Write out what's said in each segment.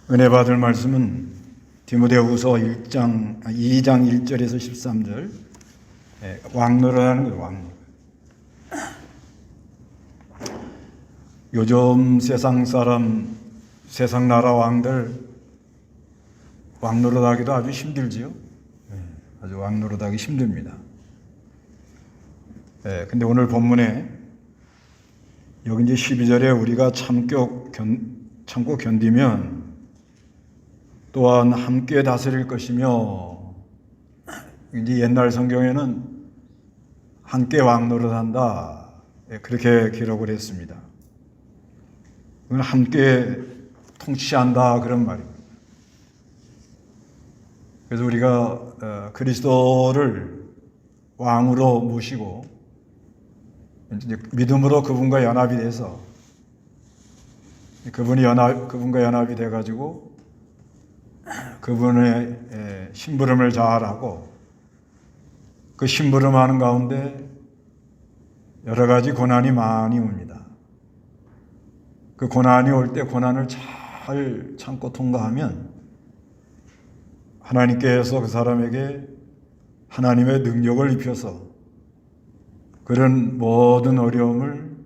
은혜 받을 말씀은 디모데후서 2장 1절에서 13절. 왕노릇하는 거예요. 왕노릇. 요즘 세상 사람, 세상 나라 왕들 왕노릇하기도 아주 힘들지요. 아주 왕노릇하기 힘듭니다. 근데 오늘 본문에 여기 이제 12절에 우리가 참고 견디면 또한 함께 다스릴 것이며, 이제 옛날 성경에는 함께 왕노릇한다 그렇게 기록을 했습니다. 함께 통치한다 그런 말입니다. 그래서 우리가 그리스도를 왕으로 모시고 이제 믿음으로 그분과 연합이 돼서 그분과 연합이 돼가지고 그분의 심부름을 잘하고, 그 심부름하는 가운데 여러 가지 고난이 많이 옵니다. 그 고난이 올 때 고난을 잘 참고 통과하면 하나님께서 그 사람에게 하나님의 능력을 입혀서 그런 모든 어려움을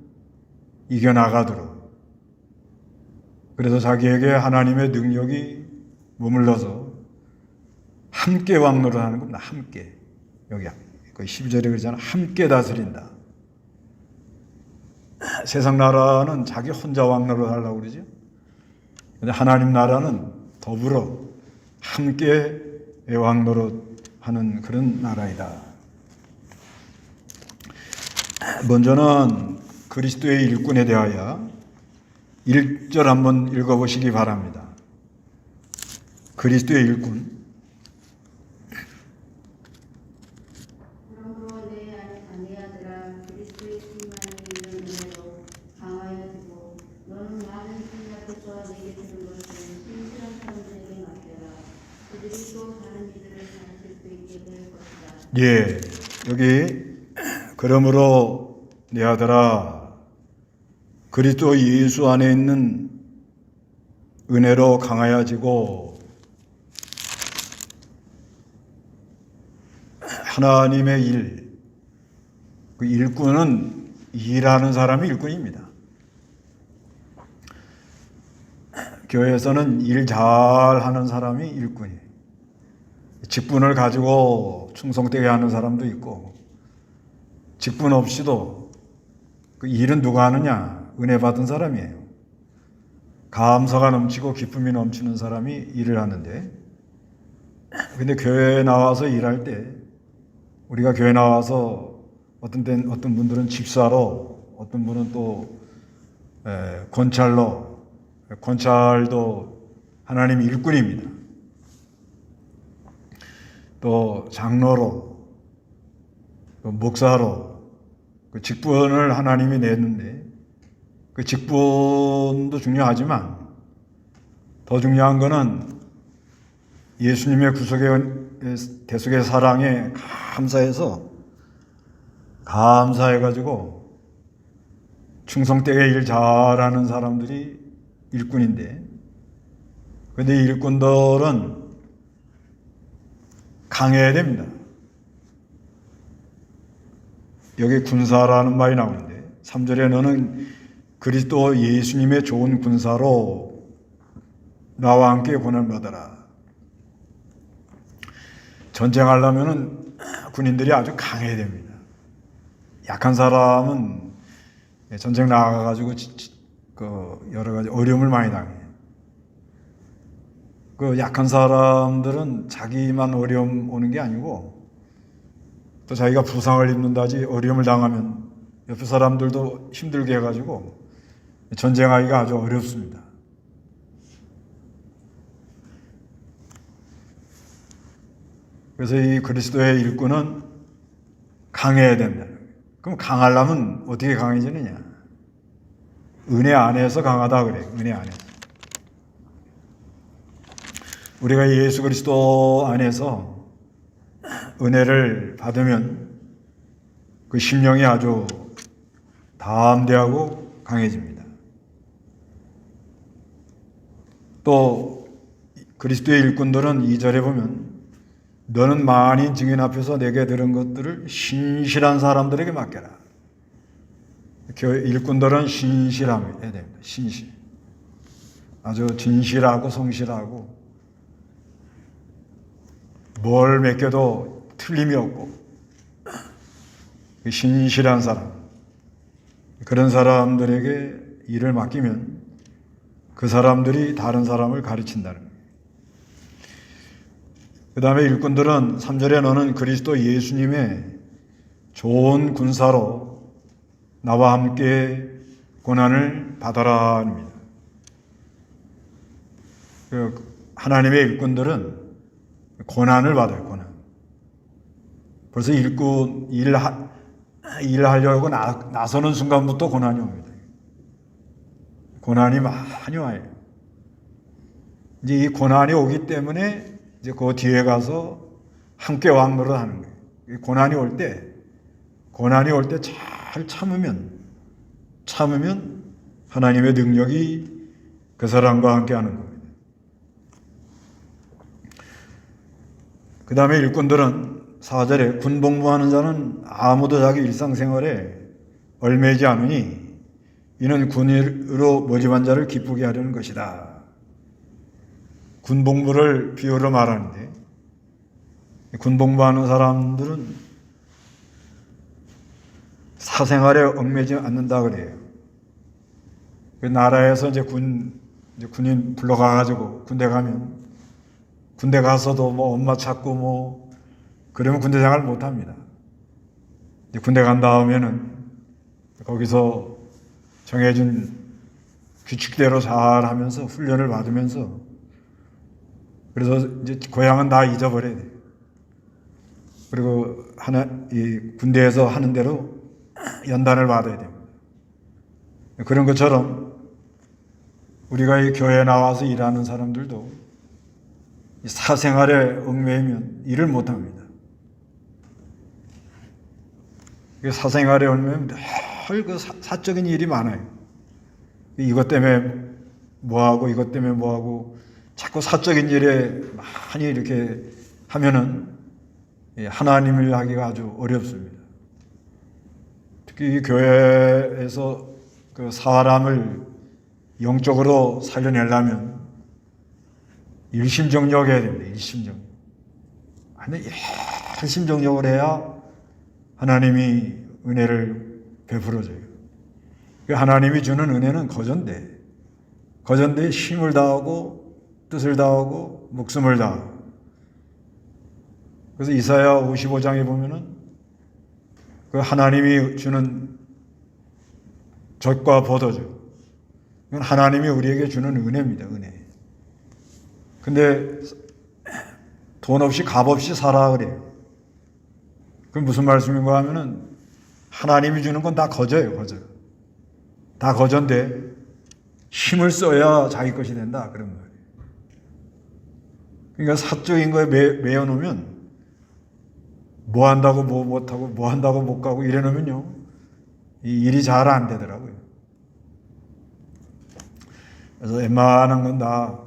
이겨나가도록, 그래서 자기에게 하나님의 능력이 머물러서 함께 왕노릇하는 겁니다. 함께. 여기 12절에 그러잖아. 함께 다스린다. 세상 나라는 자기 혼자 왕노릇하려고 그러죠. 근데 하나님 나라는 더불어 함께 왕노릇하는 그런 나라이다. 먼저는 그리스도의 일꾼에 대하여 1절 한번 읽어보시기 바랍니다. 그리스도의 일꾼. 그러므로 내 아들아, 그리스도의 충만한 은혜로 강하여지고 너는 많은 신이 앞에서 내게 주는 것을 신실한 사람들에게 맡겨라. 그들이 또 다른 이들을 가르칠 수 있게 될 것이다. 예, 여기 그러므로 내 아들아, 그리스도 예수 안에 있는 은혜로 강하여지고 하나님의 일, 그 일꾼은 일하는 사람이 일꾼입니다. 교회에서는 일 잘하는 사람이 일꾼이에요. 직분을 가지고 충성되게 하는 사람도 있고, 직분 없이도 그 일은 누가 하느냐? 은혜 받은 사람이에요. 감사가 넘치고 기쁨이 넘치는 사람이 일을 하는데, 근데 교회에 나와서 일할 때, 우리가 교회 나와서 어떤 분들은 집사로, 어떤 분은 또 권찰도 하나님의 일꾼입니다. 또 장로로, 또 목사로 그 직분을 하나님이 냈는데, 그 직분도 중요하지만 더 중요한 것은 예수님의 구속의 대속의 사랑에 감사해가지고 충성되게 일 잘하는 사람들이 일꾼인데, 그런데 일꾼들은 강해야 됩니다. 여기 군사라는 말이 나오는데 3절에 너는 그리스도 예수님의 좋은 군사로 나와 함께 고난받아라. 전쟁하려면 군인들이 아주 강해야 됩니다. 약한 사람은 전쟁 나가가지고 여러 가지 어려움을 많이 당해요. 그 약한 사람들은 자기만 어려움 오는 게 아니고 또 자기가 부상을 입는다지 어려움을 당하면 옆에 사람들도 힘들게 해가지고 전쟁하기가 아주 어렵습니다. 그래서 이 그리스도의 일꾼은 강해야 된다. 그럼 강하려면 어떻게 강해지느냐? 은혜 안에서 강하다 그래요. 은혜 안에서. 우리가 예수 그리스도 안에서 은혜를 받으면 그 심령이 아주 담대하고 강해집니다. 또 그리스도의 일꾼들은 2절에 보면 너는 만인 증인 앞에서 내게 들은 것들을 신실한 사람들에게 맡겨라. 일꾼들은 신실함이 해야 됩니다. 신실. 아주 진실하고 성실하고 뭘 맡겨도 틀림이 없고 신실한 사람. 그런 사람들에게 일을 맡기면 그 사람들이 다른 사람을 가르친다는 거예요. 그 다음에 일꾼들은 3절에 너는 그리스도 예수님의 좋은 군사로 나와 함께 고난을 받아라 합니다. 하나님의 일꾼들은 고난을 받아요. 고난. 벌써 일꾼 일하려고 나서는 순간부터 고난이 옵니다. 고난이 많이 와요. 이제 이 고난이 오기 때문에 이제 그 뒤에 가서 함께 왕노릇 하는 거예요. 고난이 올 때 잘 참으면 하나님의 능력이 그 사람과 함께 하는 겁니다. 그 다음에 일꾼들은 4절에 군복무하는 자는 아무도 자기 일상생활에 얽매이지 않으니 이는 군의로 모집한 자를 기쁘게 하려는 것이다. 군복무를 비유로 말하는데 군복무하는 사람들은 사생활에 얽매이지 않는다 그래요. 그 나라에서 이제 군인 불러가가지고 군대 가면 군대 가서도 뭐 엄마 찾고 뭐 그러면 군대 생활 못 합니다. 이제 군대 간 다음에는 거기서 정해준 규칙대로 잘 하면서 훈련을 받으면서 그래서 이제 고향은 다 잊어버려야 돼요. 그리고 이 군대에서 하는 대로 연단을 받아야 됩니다. 그런 것처럼 우리가 이 교회에 나와서 일하는 사람들도 사생활에 얽매이면 일을 못 합니다. 사생활에 얽매이면 늘 그 사적인 일이 많아요. 이것 때문에 뭐하고 이것 때문에 뭐하고 자꾸 사적인 일에 많이 이렇게 하면은 하나님을 하기가 아주 어렵습니다. 특히 이 교회에서 그 사람을 영적으로 살려내려면 일심정력해야 됩니다. 일심정력. 일심정력을 해야 하나님이 은혜를 베풀어줘요. 하나님이 주는 은혜는 거전대 힘을 다하고 뜻을 다하고 목숨을 다하고. 그래서 이사야 55장에 보면은 그 하나님이 주는 젖과 포도주. 이건 하나님이 우리에게 주는 은혜입니다. 은혜. 근데 돈 없이 값 없이 살아 그래요. 그럼 무슨 말씀인가 하면은 하나님이 주는 건 다 거저예요. 거저. 다 거저인데 힘을 써야 자기 것이 된다. 그런 말이에요. 그러니까 사적인 거에 매여 놓으면 뭐 한다고 뭐 못하고 뭐 한다고 못 가고 이래 놓으면요. 이 일이 잘 안 되더라고요. 그래서 웬만한 건 다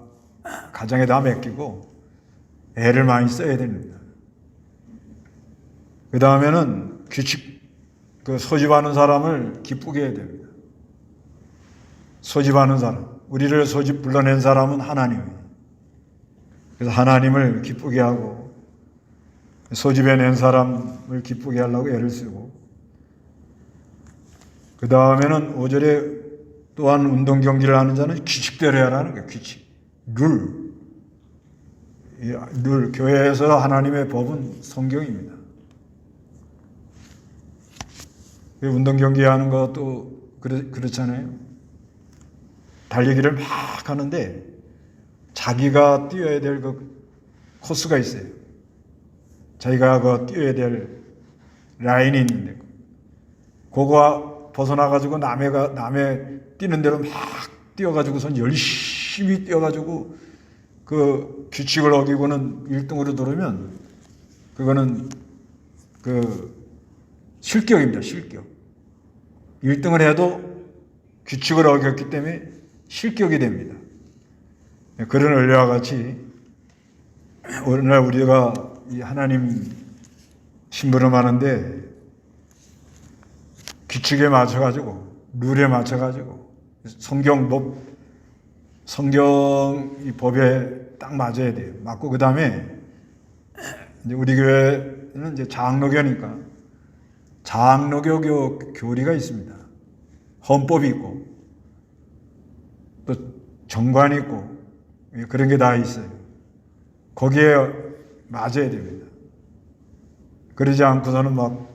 가정에 다 맡기고 애를 많이 써야 됩니다. 그 다음에는 규칙, 소집하는 사람을 기쁘게 해야 됩니다. 소집하는 사람. 우리를 불러낸 사람은 하나님이에요. 그래서 하나님을 기쁘게 하고 소집해낸 사람을 기쁘게 하려고 애를 쓰고 그 다음에는 5절에 또한 운동 경기를 하는 자는 규칙대로 해라는 거예요. 규칙. 룰. 교회에서 하나님의 법은 성경입니다. 운동 경기 하는 것도 그렇잖아요. 달리기를 막 하는데 자기가 뛰어야 될 그 코스가 있어요. 자기가 뛰어야 될 라인이 있는데 그거 벗어나가지고 남의 뛰는 대로 막 뛰어가지고선 열심히 뛰어가지고 그 규칙을 어기고는 1등으로 들어오면 그거는 실격입니다. 실격. 1등을 해도 규칙을 어겼기 때문에 실격이 됩니다. 그런 원리와 같이 오늘날 우리가 이 하나님 심부름하는데 규칙에 맞춰가지고 룰에 맞춰가지고 성경 이 법에 딱 맞아야 돼요. 맞고 그 다음에 이제 우리 교회는 이제 장로교니까 장로교 교리가 있습니다. 헌법이 있고 또 정관이 있고 그런 게 다 있어요. 거기에 맞아야 됩니다. 그러지 않고서는 막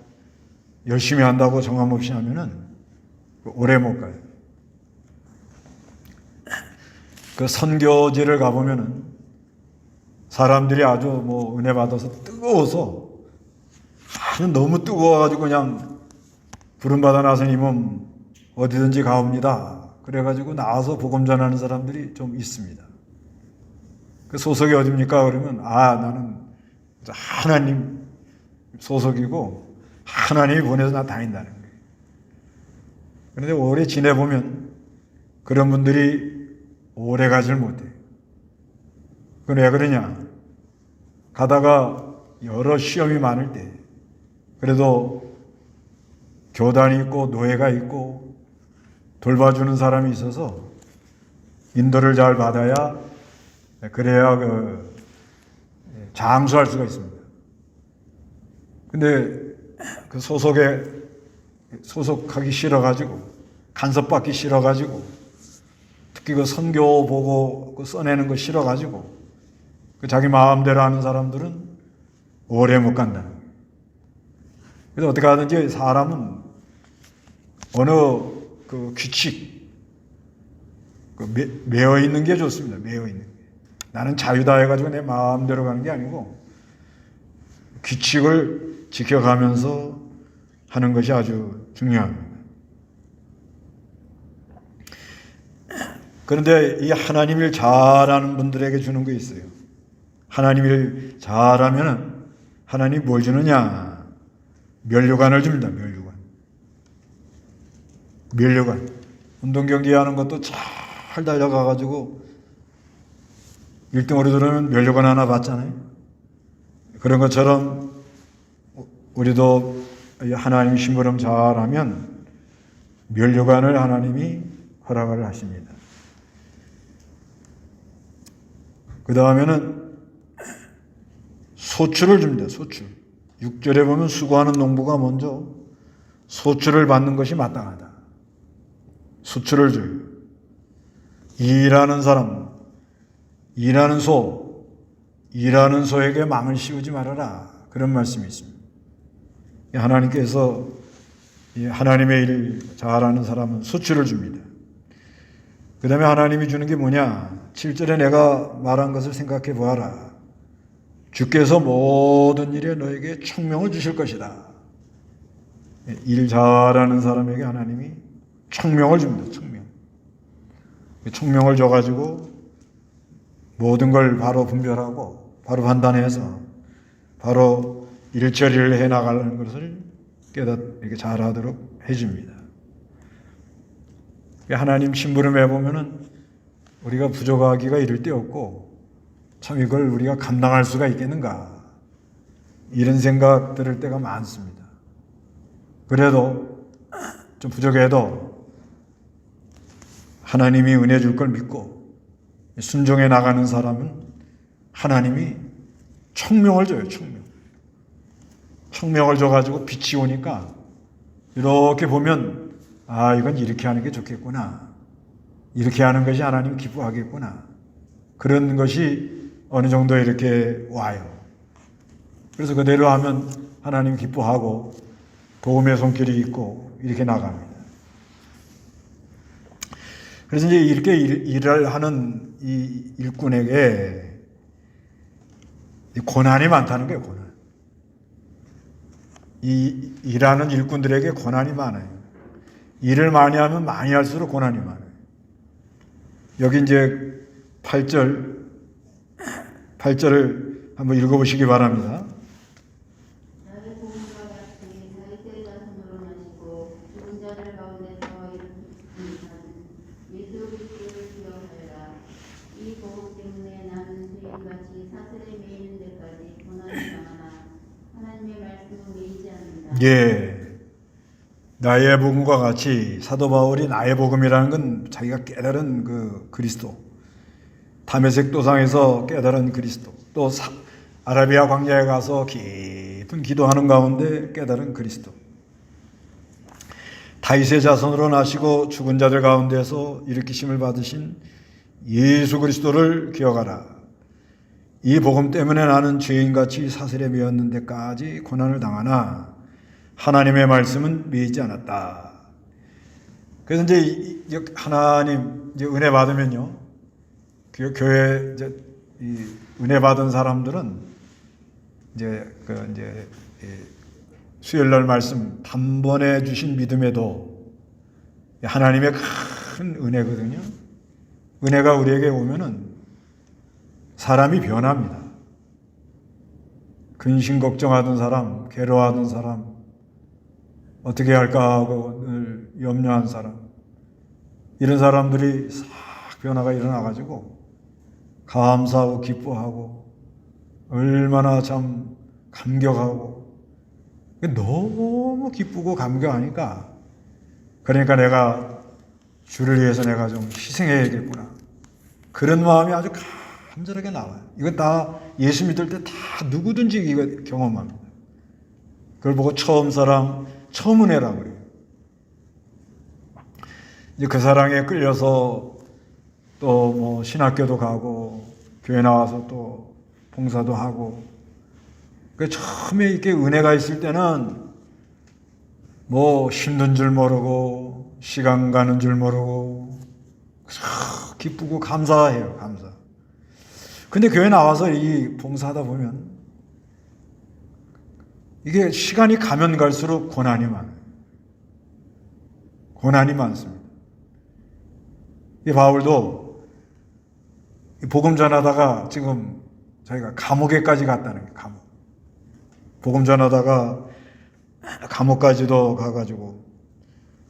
열심히 한다고 정함 없이 하면은 오래 못 가요. 그 선교지를 가보면은 사람들이 아주 뭐 은혜 받아서 뜨거워서 너무 뜨거워가지고 그냥 부름받아 나서님은 어디든지 가옵니다. 그래가지고 나와서 복음 전하는 사람들이 좀 있습니다. 그 소속이 어딥니까? 그러면 나는 하나님 소속이고 하나님이 보내서 나 다닌다는 거예요. 그런데 오래 지내보면 그런 분들이 오래 가질 못해요. 그건 왜 그러냐? 가다가 여러 시험이 많을 때 그래도 교단이 있고 노예가 있고 돌봐주는 사람이 있어서 인도를 잘 받아야 그래야 장수할 수가 있습니다. 근데 그 소속하기 싫어가지고 간섭받기 싫어가지고 특히 그 선교 보고 그 써내는 거 싫어가지고 그 자기 마음대로 하는 사람들은 오래 못 간다는 거예요. 그래서 어떻게 하든지 사람은 어느 그 규칙 매여 있는 게 좋습니다. 매여 있는 게. 나는 자유다 해가지고 내 마음대로 가는 게 아니고 규칙을 지켜가면서 하는 것이 아주 중요합니다. 그런데 이 하나님 일 잘하는 분들에게 주는 게 있어요. 하나님 일 잘하면은 하나님이 뭘 주느냐? 면류관을 줍니다. 면류관. 운동경기 하는 것도 잘 달려가가지고 1등으로 들어오면 면류관 하나 받잖아요. 그런 것처럼 우리도 하나님 심부름 잘하면 면류관을 하나님이 허락을 하십니다. 그 다음에는 소출을 줍니다. 소출. 6절에 보면 수고하는 농부가 먼저 소출을 받는 것이 마땅하다. 소출을 줘요. 일하는 사람, 일하는 소에게 망을 씌우지 말아라. 그런 말씀이 있습니다. 하나님께서 하나님의 일 잘하는 사람은 소출을 줍니다. 그 다음에 하나님이 주는 게 뭐냐? 7절에 내가 말한 것을 생각해 보아라. 주께서 모든 일에 너에게 총명을 주실 것이다. 일 잘하는 사람에게 하나님이 총명을 줍니다. 총명을 줘가지고 모든 걸 바로 분별하고 바로 판단해서 바로 일처리를 해나가는 것을 이렇게 잘하도록 해줍니다. 하나님 심부름해 보면은 우리가 부족하기가 이를 데 없고 참 이걸 우리가 감당할 수가 있겠는가 이런 생각 들을 때가 많습니다. 그래도 좀 부족해도 하나님이 은혜 줄 걸 믿고 순종해 나가는 사람은 하나님이 총명을 줘요. 총명을 줘가지고 빛이 오니까 이렇게 보면 이건 이렇게 하는 게 좋겠구나. 이렇게 하는 것이 하나님 기뻐하겠구나. 그런 것이 어느 정도 이렇게 와요. 그래서 그대로 하면 하나님 기뻐하고 도움의 손길이 있고 이렇게 나갑니다. 그래서 이제 이렇게 일을 하는 이 일꾼에게 고난이 많다는 거예요, 고난. 이 일하는 일꾼들에게 고난이 많아요. 일을 많이 하면 많이 할수록 고난이 많아요. 여기 이제 8절을 한번 읽어보시기 바랍니다. 나의 고문과 같이 자기 때가 손으로 마시고 죽은 자들 가운데서 일으키는 예수 그리스도를 기억하여라. 이 복음 때문에 나는 수의 매임같이 사슬에 매이는 데까지 고난을 당하나 하나님의 말씀은 매이지 않는다. 예. 나의 복음과 같이 사도 바울이 나의 복음이라는 건 자기가 깨달은 그 그리스도, 다메섹 도상에서 깨달은 그리스도, 또 아라비아 광야에 가서 깊은 기도하는 가운데 깨달은 그리스도, 다윗의 자손으로 나시고 죽은 자들 가운데서 일으키심을 받으신 예수 그리스도를 기억하라. 이 복음 때문에 나는 죄인같이 사슬에 매였는 데까지 고난을 당하나 하나님의 말씀은 매이지 않았다. 그래서 이제 하나님 이제 은혜 받으면요, 교회 이제 이 은혜 받은 사람들은 이제 수요일 날 말씀 단번에 주신 믿음에도 하나님의 큰 은혜거든요. 은혜가 우리에게 오면은 사람이 변합니다. 근심 걱정하던 사람, 괴로워하던 사람, 어떻게 할까 하고 늘 염려한 사람, 이런 사람들이 싹 변화가 일어나가지고 감사하고 기뻐하고 얼마나 참 감격하고 너무 기쁘고 감격하니까, 그러니까 내가 주를 위해서 내가 좀 희생해야겠구나, 그런 마음이 아주 간절하게 나와요. 이건 다 예수 믿을 때 다 누구든지 이거 경험합니다. 그걸 보고 처음 사랑, 처음 은혜라고 그래요. 이제 그 사랑에 끌려서 또 뭐 신학교도 가고 교회 나와서 또 봉사도 하고, 그 처음에 이렇게 은혜가 있을 때는 뭐 힘든 줄 모르고 시간 가는 줄 모르고 기쁘고 감사해요, 감사. 근데 교회 나와서 이 봉사하다 보면 이게 시간이 가면 갈수록 고난이 많아요. 고난이 많습니다. 이 바울도 복음 전하다가 지금 저희가 감옥에까지 갔다는 거예요. 감옥. 복음 전하다가 감옥까지도 가가지고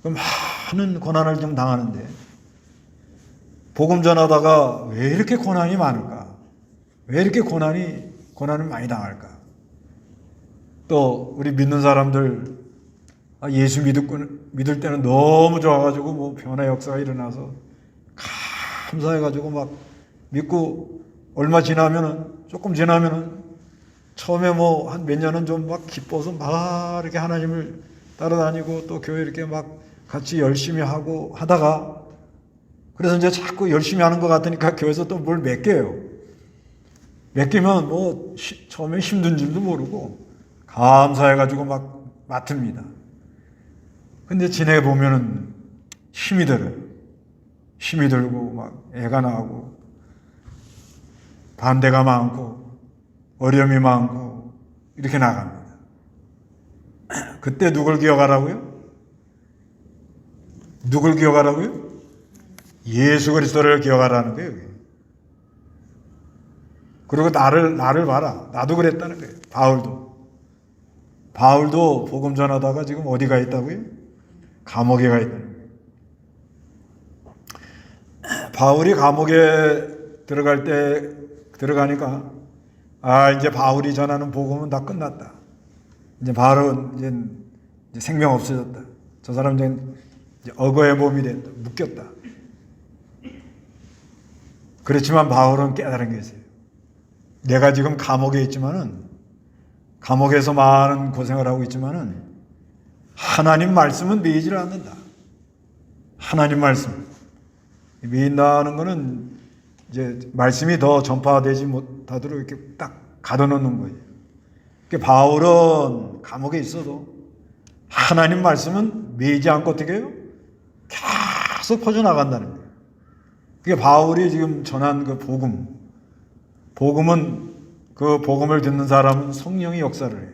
많은 고난을 좀 당하는데, 복음 전하다가 왜 이렇게 고난이 많을까? 왜 이렇게 고난을 많이 당할까? 또 우리 믿는 사람들 예수 믿을 때는 너무 좋아가지고 뭐 변화 역사가 일어나서 감사해가지고 막 믿고, 얼마 지나면은, 조금 지나면은 처음에 뭐 한 몇 년은 좀 막 기뻐서 막 이렇게 하나님을 따라다니고 또 교회 이렇게 막 같이 열심히 하고 하다가, 그래서 이제 자꾸 열심히 하는 것 같으니까 교회에서 또 뭘 맡겨요. 맡기면 뭐 처음에 힘든 줄도 모르고 감사해가지고 막 맡습니다. 근데 지내보면은 힘이 들어요. 힘이 들고 막 애가 나고 반대가 많고 어려움이 많고 이렇게 나갑니다. 그때 누굴 기억하라고요? 누굴 기억하라고요? 예수 그리스도를 기억하라는 거예요. 그리고 나를 봐라. 나도 그랬다는 거예요. 바울도 복음 전하다가 지금 어디 가 있다고요? 감옥에 가 있다는 거예요. 바울이 감옥에 들어가니까 이제 바울이 전하는 복음은 다 끝났다. 이제 바울은 이제 생명 없어졌다. 저 사람 이제 억어의 몸이 됐다. 묶였다. 그렇지만 바울은 깨달은 게 있어요. 내가 지금 감옥에 있지만은, 감옥에서 많은 고생을 하고 있지만은 하나님 말씀은 매이지를 않는다. 하나님 말씀 매인다는 거는 이제 말씀이 더 전파되지 못하도록 이렇게 딱 가둬놓는 거예요. 그러니까 바울은 감옥에 있어도 하나님 말씀은 매이지 않고 어떻게 해요? 계속 퍼져나간다는 거예요. 그게 바울이 지금 전한 그 복음은 그 복음을 듣는 사람은 성령이 역사를 해요.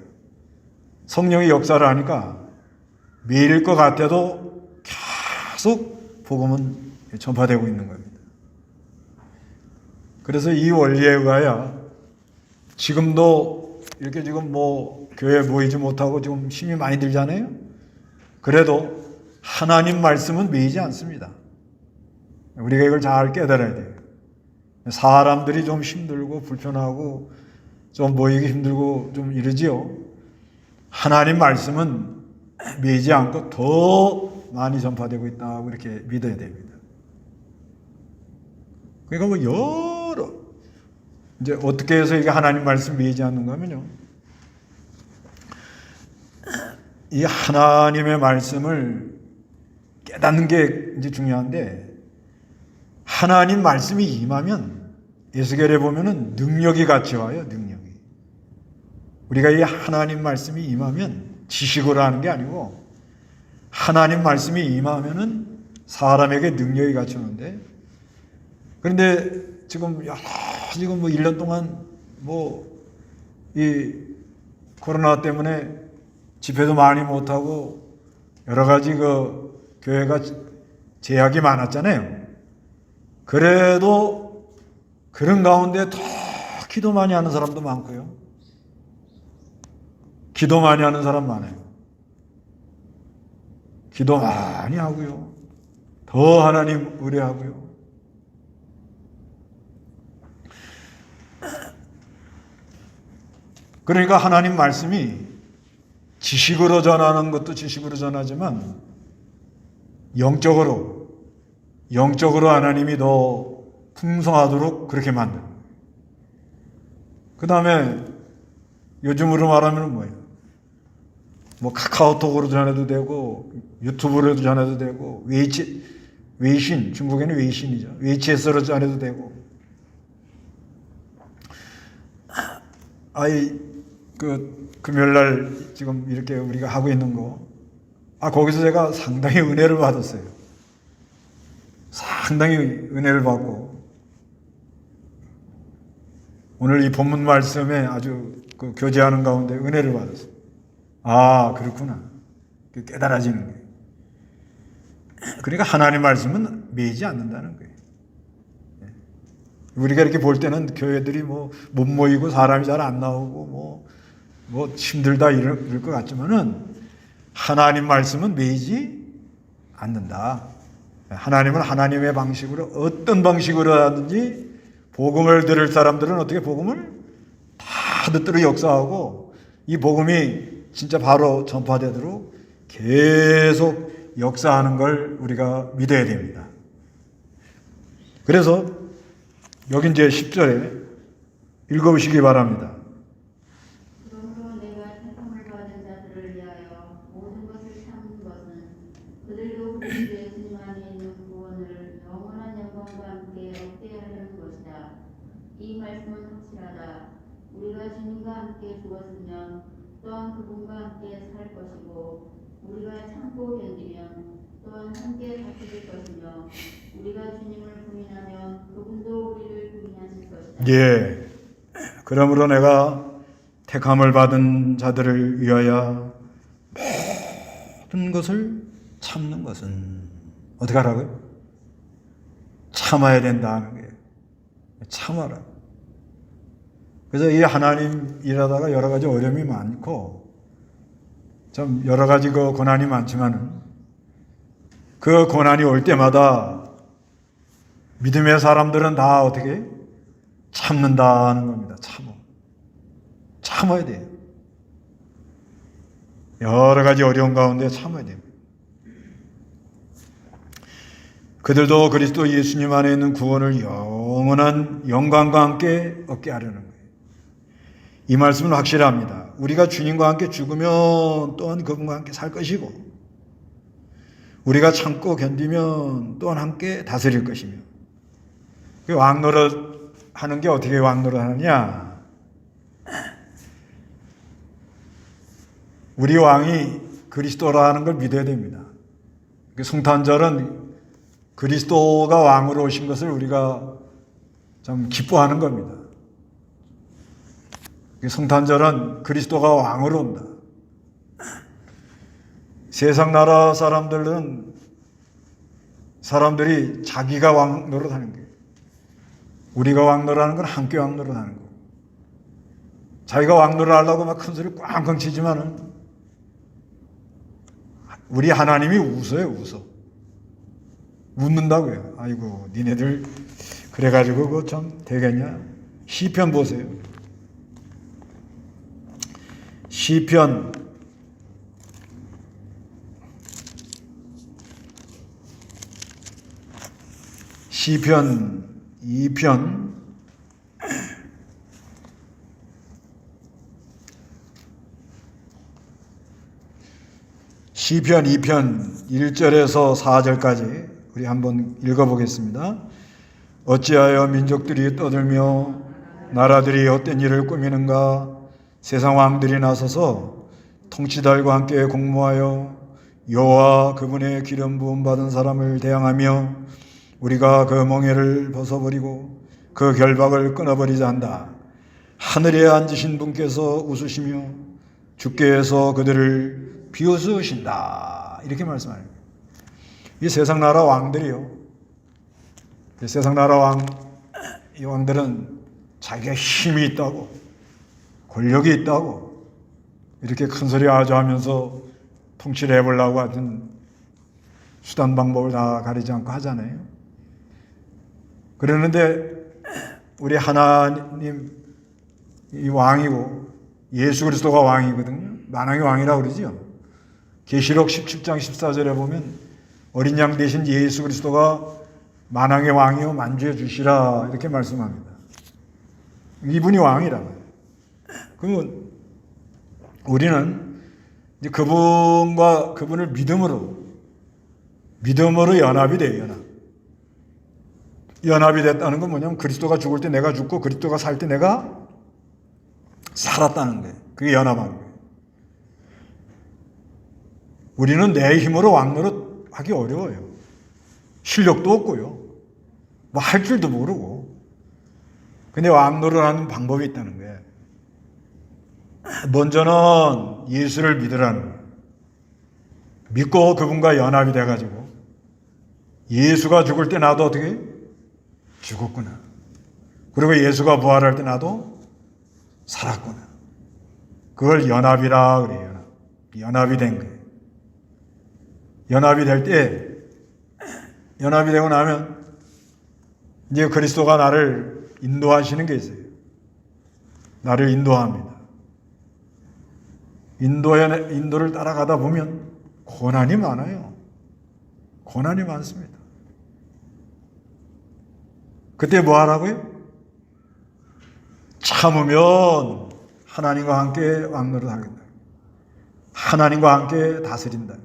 성령이 역사를 하니까 매일 것 같아도 계속 복음은 전파되고 있는 겁니다. 그래서 이 원리에 의하여 지금도 이렇게 지금 뭐 교회에 모이지 못하고 지금 힘이 많이 들잖아요. 그래도 하나님 말씀은 매이지 않습니다. 우리가 이걸 잘 깨달아야 돼요. 사람들이 좀 힘들고 불편하고 좀 모이기 힘들고 좀 이러지요. 하나님 말씀은 매이지 않고 더 많이 전파되고 있다고 이렇게 믿어야 됩니다. 그러니까 뭐 여러 이제 어떻게 해서 이게 하나님 말씀 매이지 않는가 하면요. 이 하나님의 말씀을 깨닫는 게 이제 중요한데 하나님 말씀이 임하면 에스겔에 보면은 능력이 같이 와요. 능력이. 우리가 이 하나님 말씀이 임하면 지식으로 하는 게 아니고 하나님 말씀이 임하면은 사람에게 능력이 같이 오는데 그런데 지금 뭐 1년 동안 뭐 이 코로나 때문에 집회도 많이 못하고 여러 가지 그 교회가 제약이 많았잖아요. 그래도 그런 가운데 더 기도 많이 하는 사람도 많고요. 기도 많이 하는 사람 많아요. 기도 많이 하고요. 더 하나님 의뢰하고요. 그러니까 하나님 말씀이 지식으로 전하는 것도 지식으로 전하지만 영적으로 하나님이 더 풍성하도록 그렇게 만드는 거예요. 그 다음에 요즘으로 말하면 뭐예요? 뭐 카카오톡으로 전해도 되고 유튜브로도 전해도 되고 웨이신 중국에는 웨이신이죠. WHS로 전해도 되고 그 금요일날 지금 이렇게 우리가 하고 있는 거 거기서 제가 상당히 은혜를 받았어요. 상당히 은혜를 받고 오늘 이 본문 말씀에 아주 그 교제하는 가운데 은혜를 받았어요. 그렇구나. 깨달아지는 거예요. 그러니까 하나님 말씀은 매이지 않는다는 거예요. 우리가 이렇게 볼 때는 교회들이 뭐 못 모이고 사람이 잘 안 나오고 뭐 힘들다 이럴 것 같지만은 하나님 말씀은 매이지 않는다. 하나님은 하나님의 방식으로 어떤 방식으로 하든지 복음을 들을 사람들은 어떻게 복음을 다 듣도록 역사하고 이 복음이 진짜 바로 전파되도록 계속 역사하는 걸 우리가 믿어야 됩니다. 그래서 여기 이제 10절에 읽어보시기 바랍니다. 그러므로 내가 택함을 받은 자들을 위하여 모든 것을 참는 것은 그들도 그리스도 예수님 안에 있는 구원을 영원한 영광과 함께 얻게 하려는 것이다. 이 말씀은 확실하다. 우리가 주님과 함께 죽었으면 또한 그분과 함께 살 것이고 우리가 참고 견디면 또한 함께 다스릴 것이며 우리가 주님을 부인하면 그분도 우리를 부인하실 것이다. 예. 그러므로 내가 택함을 받은 자들을 위하여 모든 것을 참는 것은 어떻게 하라고요? 참아야 된다는 거예요. 참아라. 그래서 이 하나님 일하다가 여러 가지 어려움이 많고 좀 여러 가지 그 고난이 많지만은 그 고난이 올 때마다 믿음의 사람들은 다 어떻게 참는다는 겁니다. 참아야 돼요. 여러 가지 어려운 가운데 참아야 됩니다. 그들도 그리스도 예수님 안에 있는 구원을 영원한 영광과 함께 얻게 하려는 거예요. 이 말씀은 확실합니다. 우리가 주님과 함께 죽으면 또한 그분과 함께 살 것이고 우리가 참고 견디면 또한 함께 다스릴 것이며 왕노릇 하는 게 어떻게 왕노릇 하느냐? 우리 왕이 그리스도라는 걸 믿어야 됩니다. 성탄절은 그리스도가 왕으로 오신 것을 우리가 좀 기뻐하는 겁니다. 성탄절은 그리스도가 왕으로 온다. 세상 나라 사람들이 자기가 왕 노릇하는 거예요. 우리가 왕 노릇하는 건 함께 왕 노릇하는 거고. 자기가 왕 노릇하려고 막 큰 소리 꽝꽝 치지만은 우리 하나님이 웃어요. 웃는다고요. 아이고 니네들 그래가지고 그거 참 되겠냐? 시편 보세요. 시편 2편 시편 2편 1절에서 4절까지 우리 한번 읽어보겠습니다. 어찌하여 민족들이 떠들며 나라들이 헛된 일을 꾸미는가? 세상 왕들이 나서서 통치달과 함께 공모하여 여호와 그분의 기름 부음 받은 사람을 대항하며 우리가 그 멍에를 벗어버리고 그 결박을 끊어버리자 한다. 하늘에 앉으신 분께서 웃으시며 주께서 그들을 비웃으신다. 이렇게 말씀합니다. 이 세상 나라 왕들이요. 이 세상 나라 이 왕들은 자기가 힘이 있다고, 권력이 있다고 이렇게 큰 소리 아주 하면서 통치를 해보려고 하던 수단 방법을 다 가리지 않고 하잖아요. 그러는데 우리 하나님 이 왕이고 예수 그리스도가 왕이거든요. 만왕의 왕이라고 그러죠. 계시록 17장 14절에 보면 어린 양 대신 예수 그리스도가 만왕의 왕이요 만주해 주시라 이렇게 말씀합니다. 이분이 왕이라고 해요. 그러면 우리는 이제 그분을 믿음으로 연합이 돼요. 연합이 됐다는 건 뭐냐면 그리스도가 죽을 때 내가 죽고 그리스도가 살 때 내가 살았다는 거예요. 그게 연합한 거예요. 우리는 내 힘으로 왕노릇 하기 어려워요. 실력도 없고요. 뭐 할 줄도 모르고. 근데 왕노릇 하는 방법이 있다는 거예요. 먼저는 예수를 믿으라는 거예요. 믿고 그분과 연합이 돼가지고 예수가 죽을 때 나도 어떻게 죽었구나. 그리고 예수가 부활할 때 나도 살았구나. 그걸 연합이라 그래요. 연합이 된 거예요. 연합이 되고 나면 이제 그리스도가 나를 인도하시는 게 있어요. 나를 인도합니다. 인도를 따라가다 보면 고난이 많아요. 고난이 많습니다. 그때 뭐 하라고요? 참으면 하나님과 함께 왕노릇 하겠다. 하나님과 함께 다스린다.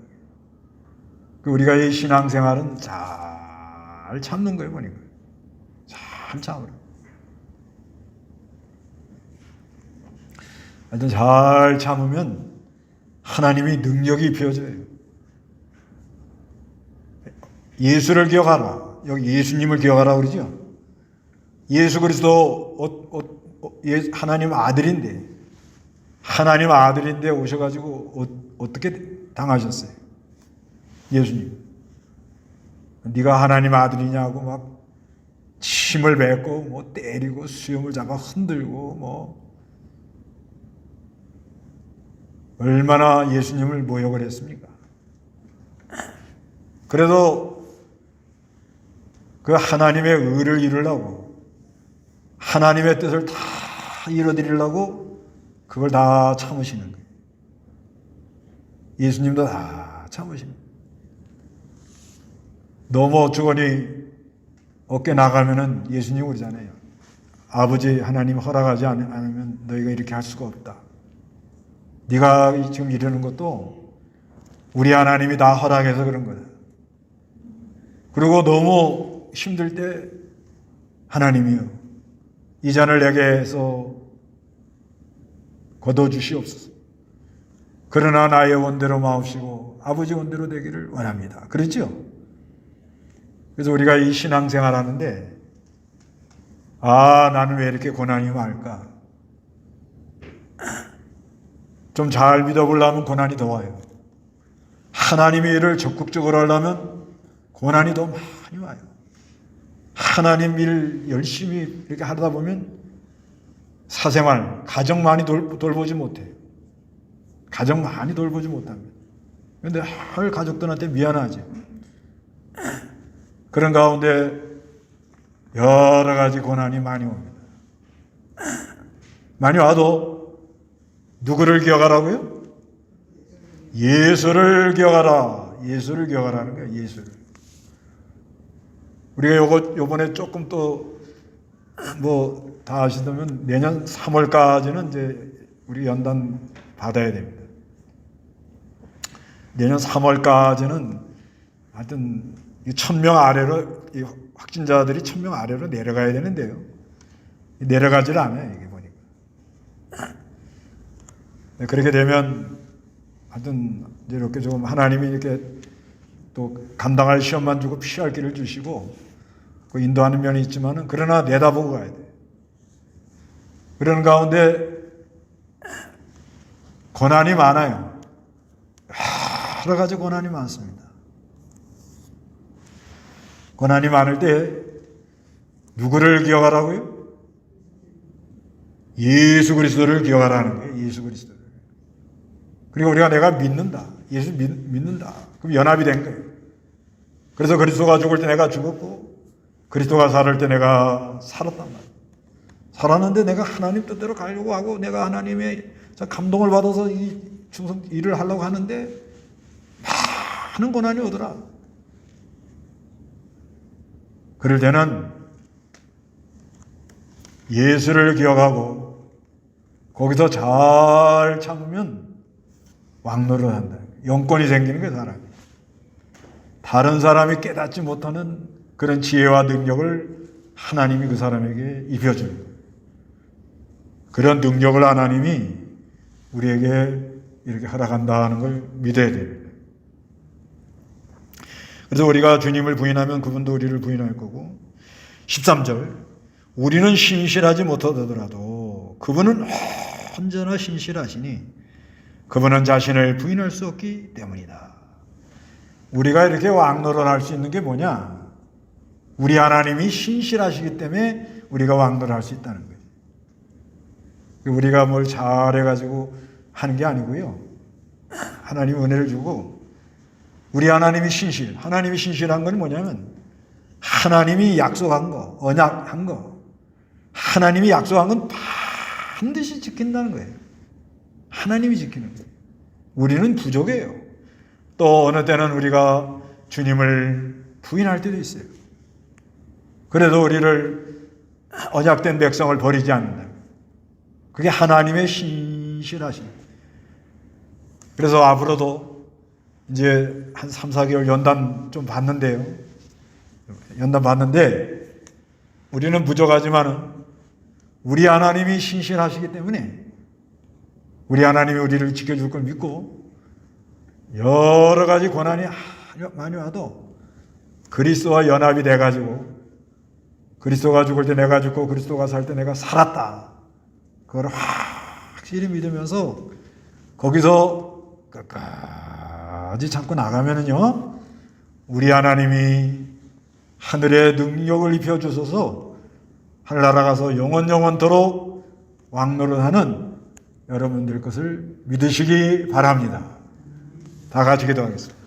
우리가 이 신앙생활은 잘 참는 거예요, 보니까. 잘 참으라. 하여튼 잘 참으면 하나님이 능력이 비어져요. 예수를 기억하라. 여기 예수님을 기억하라 그러죠. 예수 그리스도 하나님 아들인데 오셔가지고 어떻게 당하셨어요? 예수님. 네가 하나님 아들이냐고 막 침을 뱉고 뭐 때리고 수염을 잡아 흔들고 뭐 얼마나 예수님을 모욕을 했습니까? 그래도 그 하나님의 의를 이루려고 하나님의 뜻을 다 이루어드리려고 그걸 다 참으시는 거예요. 예수님도 다 참으십니다. 너무 어쩌거니 어깨 나가면은 예수님 그러잖아요. 아버지 하나님 허락하지 않으면 너희가 이렇게 할 수가 없다. 네가 지금 이러는 것도 우리 하나님이 다 허락해서 그런 거다. 그리고 너무 힘들 때 하나님이요. 이 잔을 내게서 거둬주시옵소서. 그러나 나의 원대로 마옵시고 아버지 원대로 되기를 원합니다. 그렇죠? 그래서 우리가 이 신앙생활 하는데 나는 왜 이렇게 고난이 많을까? 좀 잘 믿어보려면 고난이 더 와요. 하나님의 일을 적극적으로 하려면 고난이 더 많이 와요. 하나님 일 열심히 이렇게 하다 보면 사생활, 가정 많이 돌보지 못해요. 가정 많이 돌보지 못합니다. 그런데 가족들한테 미안하지. 그런 가운데 여러 가지 고난이 많이 옵니다. 많이 와도 누구를 기억하라고요? 예수를 기억하라. 예수를 기억하라는 거예요. 예수를. 우리가 요번에 조금 또 다 아시다면 내년 3월까지는 이제 우리 연단 받아야 됩니다. 내년 3월까지는 하여튼 1,000명 아래로 이 확진자들이 1,000명 아래로 내려가야 되는데요. 내려가질 않아요. 이게 보니까. 그렇게 되면 하여튼 이렇게 좀 하나님이 이렇게 또 감당할 시험만 주고 피할 길을 주시고 그 인도하는 면이 있지만은 그러나 내다보고 가야 돼. 그런 가운데 고난이 많아요. 여러 가지 고난이 많습니다. 고난이 많을 때 누구를 기억하라고요? 예수 그리스도를 기억하라는 거예요. 예수 그리스도를. 그리고 우리가 내가 믿는다. 예수 믿는다. 그럼 연합이 된 거예요. 그래서 그리스도가 죽을 때 내가 죽었고 그리스도가 살을 때 내가 살았단 말이에요. 살았는데 내가 하나님 뜻대로 가려고 하고 내가 하나님의 감동을 받아서 이 충성 일을 하려고 하는데 많은 고난이 오더라. 그럴 때는 예수를 기억하고 거기서 잘 참으면 왕노릇한다. 영권이 생기는 거예요, 사람이. 다른 사람이 깨닫지 못하는 그런 지혜와 능력을 하나님이 그 사람에게 입혀줍니다. 그런 능력을 하나님이 우리에게 이렇게 허락한다는 걸 믿어야 됩니다. 그래서 우리가 주님을 부인하면 그분도 우리를 부인할 거고 13절 우리는 신실하지 못하더라도 그분은 언제나 신실하시니 그분은 자신을 부인할 수 없기 때문이다. 우리가 이렇게 왕노릇할 수 있는 게 뭐냐? 우리 하나님이 신실하시기 때문에 우리가 왕노릇할 수 있다는 거예요. 우리가 뭘 잘해가지고 하는 게 아니고요. 하나님이 은혜를 주고 우리 하나님이 하나님이 신실한 건 뭐냐면 하나님이 약속한 거, 언약한 거, 하나님이 약속한 건 반드시 지킨다는 거예요. 하나님이 지키는 거예요. 우리는 부족해요. 또 어느 때는 우리가 주님을 부인할 때도 있어요. 그래도 우리를 언약된 백성을 버리지 않는다. 그게 하나님의 신실하심. 그래서 앞으로도 이제 한 3, 4개월 연단 좀 받는데요. 연단 받는데 우리는 부족하지만은 우리 하나님이 신실하시기 때문에 우리 하나님이 우리를 지켜줄 걸 믿고 여러 가지 고난이 많이 와도 그리스도와 연합이 돼가지고 그리스도가 죽을 때 내가 죽고 그리스도가 살 때 내가 살았다. 그걸 확실히 믿으면서 거기서 끝까지 참고 나가면은요, 우리 하나님이 하늘의 능력을 입혀주셔서 하늘나라 가서 영원토록 왕노릇하는 여러분들 것을 믿으시기 바랍니다. 다 같이 기도하겠습니다.